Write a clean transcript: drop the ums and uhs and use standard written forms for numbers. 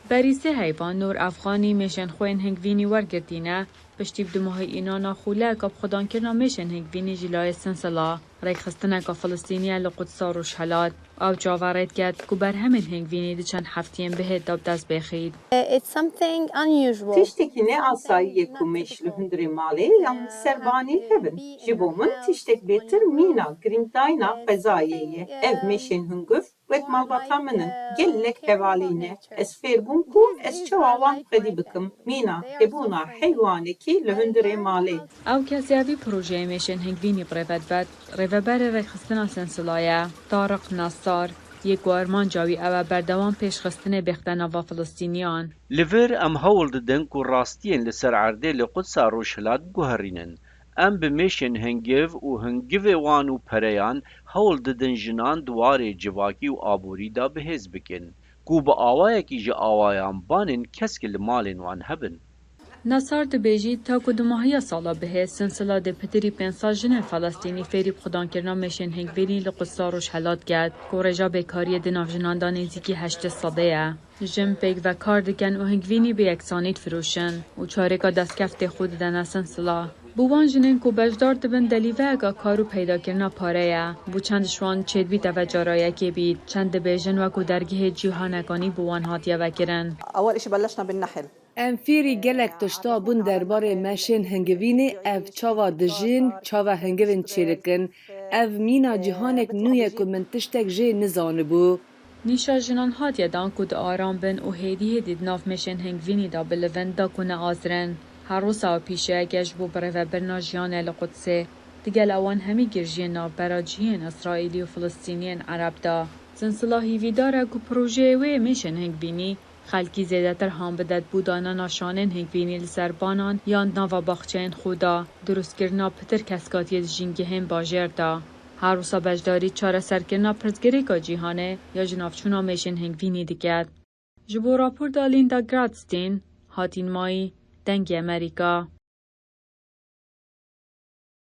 بریسه حیوان نور افغانی میشن خوین هنگوینی ورگردینه پشتیب دماهی اینا ناخوله کب خدان کرنا میشن هنگوینی جلای سنسلا ریک خستنه که فلسطینیه لقدسا روش حلاد او جاورید گد که بر همین هنگوینی دی چند هفتیم بهید داب دست بخید. تشتکی نه آساییه که مشل هندری مالی یان سربانی هبن. جبومن تشتک بیتر مینا گرینگ داینا فضاییه. اف مشن هنگف وید مالباتا منن گلک هوالینه. اس فیربون کو اس چوالان قدی بکم مینا هبونا حیوانه کی لهندری مالی. او کسی اوی پروژه میشن هنگوینی بروید بد روبر ریک خستنه سنسلایه طارق نصار یک وارمان جاوی او بردوان پیش خستنه بختنه و فلسطینیان. لور ام هول ددن کو راستین لسر عرده لقدس روشلات گوهرینن. ام بمیشن هنگیو و هنگیو وانو پریان هول ددن جنان دواره جواکی و آبوری دا بهز بکن. کو با آوائه کی جا آوائیان بانن کسک لمالن وان هبن. نصار دبیجی تا کدوماهی سالا به سلسله د پتری پنسا جن فلسطینی فری خدان کرنا میشن هنگوینی لقصا روش حلات گرد که رجا بیکاری دناف جناندان نزدیکی 8 ساله جم پیک و کار دکن و هنگوینی به یکسانیت فروشن و چارکا دستکفت خود دن سلسله بوان جنین کو بجدار دبن دلیوه اگا کارو پیدا کرنا پاره بو چند شوان چید بی و جارایه که بید چند بیجن و کو درگیه جیهانکانی بوان هاتیه وکرن. اول اشی بلشنا بالنحل. ام فیری گلک تشتا بون درباره مشین هنگوینی اف چاوا دجین چاوا هنگوین چیرکن اف مینا جهانک نویه که من تشتک جه نزانه بو. نیشا جنان هاتیه دان کود آرام بن و هیدی دید ناف مشین هنگوینی دا بلوین دا کنه آزرن. هر روزا پیشه گش بو بره برنا جیان القدسه دیگل اوان همی گرجی ناف براجین اسرائیلی و فلسطینین عرب دا. سنسلاحی ویداره که پروژه وی مشین هنگوینی خلکی زیده تر هم بدد بودانا نشانن هنگوینی لسربانان یا ناوا باخچین خودا درست کرنا پتر کسکاتی جنگه هم باجر دا. هر روزا بجداری چاره سر کرنا پرزگری که جیهانه یا جنافچونا میشن هنگوینی دیگد. جبو راپور دا لیندا گرادستین هاتین مایی دنگ امریکا